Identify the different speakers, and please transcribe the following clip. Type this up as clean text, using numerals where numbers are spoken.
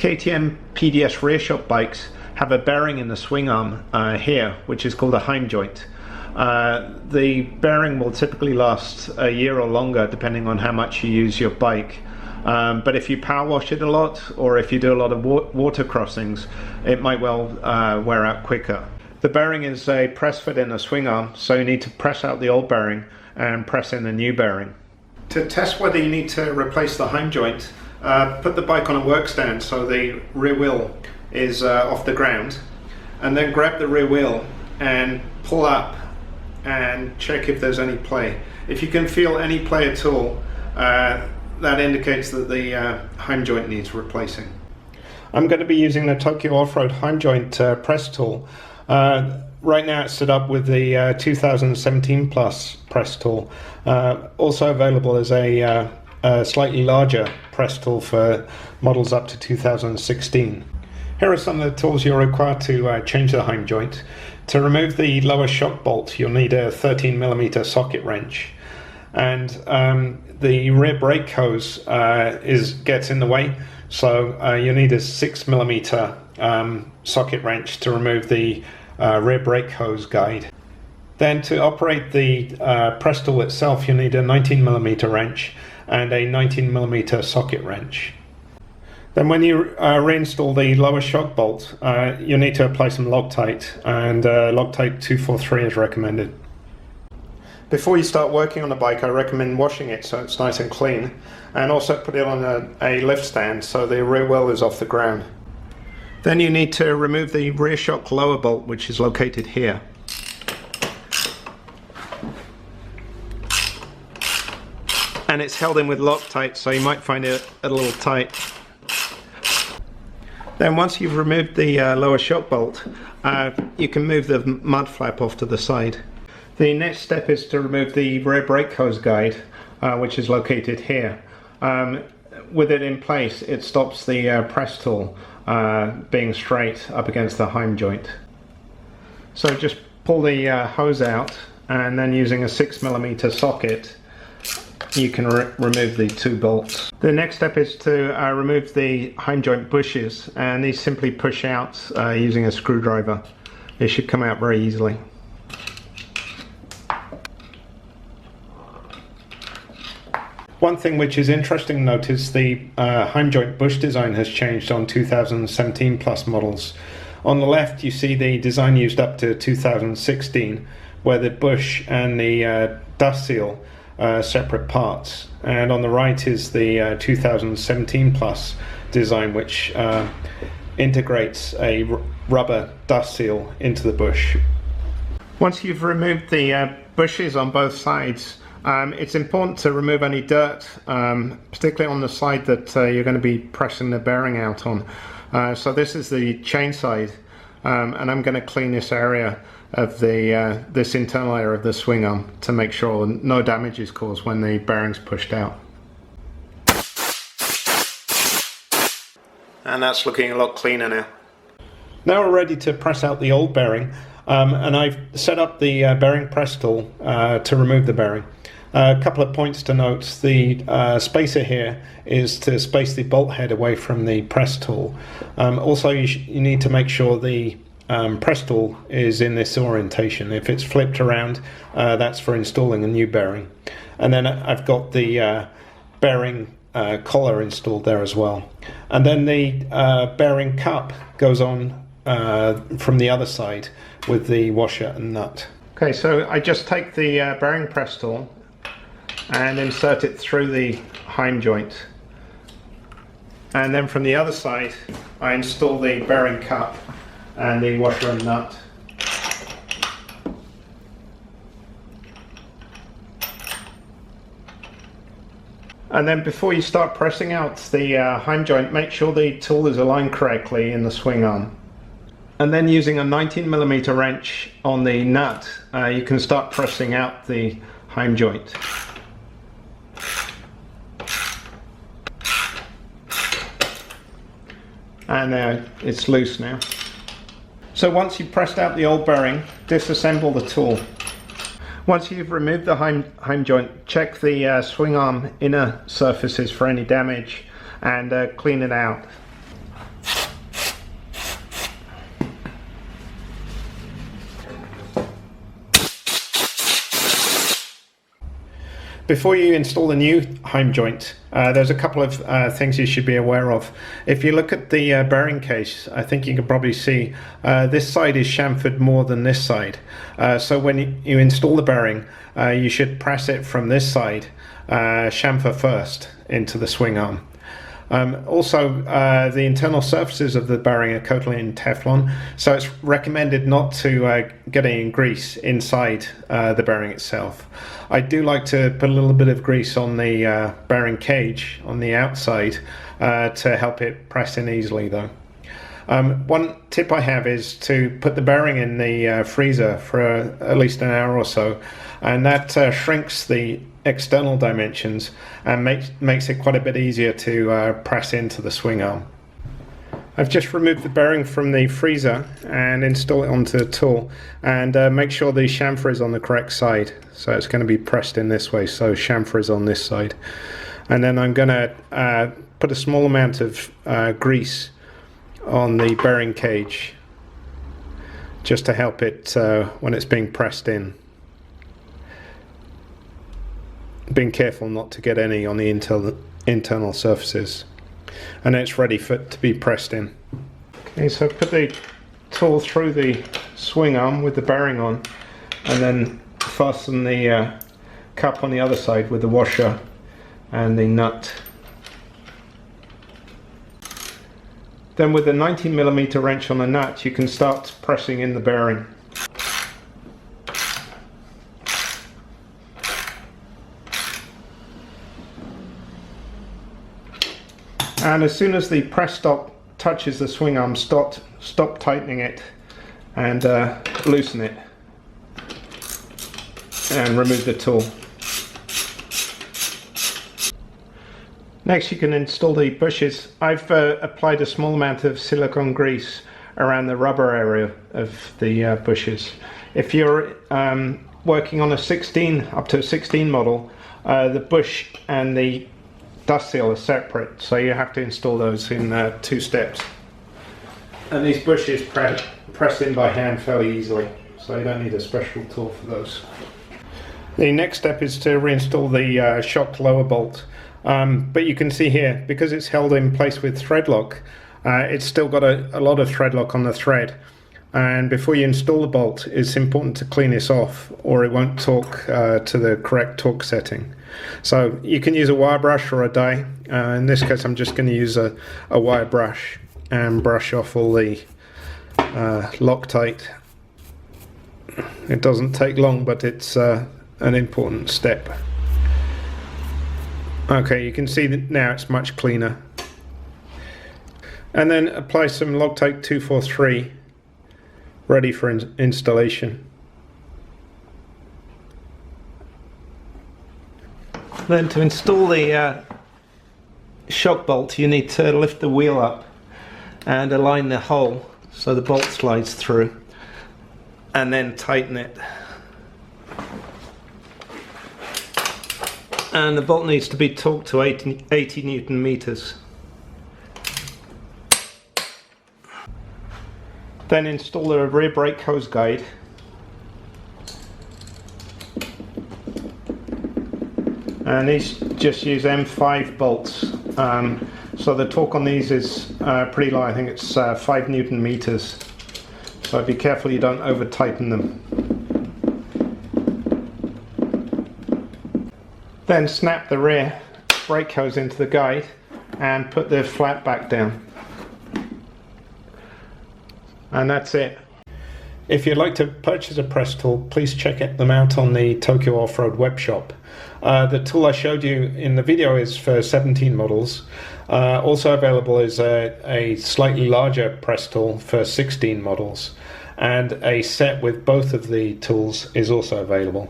Speaker 1: KTM PDS rear shock bikes have a bearing in the swing arm here, which is called a Heim joint. The bearing will typically last a year or longer depending on how much you use your bike. But if you power wash it a lot, or if you do a lot of water crossings, it might well wear out quicker. The bearing is a press fit in the swing arm, so you need to press out the old bearing and press in the new bearing. To test whether you need to replace the Heim joint, put the bike on a work stand so the rear wheel is off the ground, and then grab the rear wheel and pull up and check if there's any play. If you can feel any play at all, that indicates that the Heim joint needs replacing. I'm going to be using the Tokyo Offroad Heim joint press tool. Right now it's set up with the 2017 Plus press tool. Also available as a slightly larger press tool for models up to 2016. Here are some of the tools you're required to change the Heim joint. To remove the lower shock bolt, you'll need a 13mm socket wrench. And the rear brake hose gets in the way, so you'll need a 6mm socket wrench to remove the rear brake hose guide. Then to operate the press tool itself, you'll need a 19mm wrench and a 19mm socket wrench. Then when you reinstall the lower shock bolt, you'll need to apply some Loctite, and Loctite 243 is recommended. Before you start working on the bike, I recommend washing it so it's nice and clean, and also put it on a lift stand so the rear wheel is off the ground. Then you need to remove the rear shock lower bolt, which is located here. And it's held in with Loctite, so you might find it a little tight. Then once you've removed the lower shock bolt, you can move the mud flap off to the side. The next step is to remove the rear brake hose guide, which is located here. With it in place, it stops the press tool being straight up against the Heim joint. So just pull the hose out, and then using a 6mm socket, you can remove the two bolts. The next step is to remove the Heim joint bushes, and these simply push out using a screwdriver. They should come out very easily. One thing which is interesting to note is the Heim joint bush design has changed on 2017 Plus models. On the left you see the design used up to 2016, where the bush and the dust seal separate parts, and on the right is the 2017 Plus design, which integrates a rubber dust seal into the bush. Once you've removed the bushes on both sides, it's important to remove any dirt, particularly on the side that you're going to be pressing the bearing out on. So this is the chain side, and I'm going to clean this area of the this internal area of the swing arm to make sure no damage is caused when the bearing's pushed out. And that's looking a lot cleaner now. Now we're ready to press out the old bearing, and I've set up the bearing press tool to remove the bearing. A couple of points to note: the spacer here is to space the bolt head away from the press tool. Also, you need to make sure the press tool is in this orientation. If it's flipped around, that's for installing a new bearing. And then I've got the bearing collar installed there as well. And then the bearing cup goes on from the other side with the washer and nut. Okay, so I just take the bearing press tool and insert it through the Heim joint, and then from the other side I install the bearing cup and the washer and nut. And then before you start pressing out the Heim joint, make sure the tool is aligned correctly in the swing arm. And then using a 19mm wrench on the nut, you can start pressing out the Heim joint. And it's loose now. So once you've pressed out the old bearing, disassemble the tool. Once you've removed the Heim joint, check the swing arm inner surfaces for any damage and clean it out. Before you install the new Heim joint, there's a couple of things you should be aware of. If you look at the bearing case, I think you can probably see this side is chamfered more than this side. So when you install the bearing, you should press it from this side, chamfer first into the swing arm. Also, the internal surfaces of the bearing are coated in Teflon, so it's recommended not to get any grease inside the bearing itself. I do like to put a little bit of grease on the bearing cage on the outside to help it press in easily though. One tip I have is to put the bearing in the freezer for at least an hour or so, and that shrinks the external dimensions and makes it quite a bit easier to press into the swing arm. I've just removed the bearing from the freezer and install it onto the tool, and make sure the chamfer is on the correct side. So it's going to be pressed in this way, so chamfer is on this side. And then I'm going to put a small amount of grease on the bearing cage just to help it when it's being pressed in. Being careful not to get any on the internal surfaces, and it's ready to be pressed in. Okay, so put the tool through the swing arm with the bearing on, and then fasten the cup on the other side with the washer and the nut. Then with the 19mm wrench on the nut, you can start pressing in the bearing. And as soon as the press stop touches the swing arm, stop tightening it and loosen it and remove the tool. Next you can install the bushes. I've applied a small amount of silicone grease around the rubber area of the bushes. If you're working on a 16 up to a 16 model, the bush and the dust seal are separate, so you have to install those in 2 steps. And these bushes press in by hand fairly easily, so you don't need a special tool for those. The next step is to reinstall the shock lower bolt. But you can see here, because it's held in place with thread lock, it's still got a lot of thread lock on the thread. And before you install the bolt, it's important to clean this off, or it won't torque to the correct torque setting. So you can use a wire brush or a die. In this case I'm just going to use a wire brush and brush off all the Loctite. It doesn't take long, but it's an important step. Okay, you can see that now it's much cleaner. And then apply some Loctite 243, ready for installation. Then to install the shock bolt, you need to lift the wheel up and align the hole so the bolt slides through, and then tighten it. And the bolt needs to be torqued to 80 Newton meters. Then install the rear brake hose guide. And these just use M5 bolts, so the torque on these is pretty low. I think it's 5 Newton meters, so be careful you don't over tighten them. Then snap the rear brake hose into the guide and put the flap back down, and that's it. If you'd like to purchase a press tool, please check them out on the Tokyo Off-Road web shop. The tool I showed you in the video is for 17 models. Also available is a slightly larger press tool for 16 models, and a set with both of the tools is also available.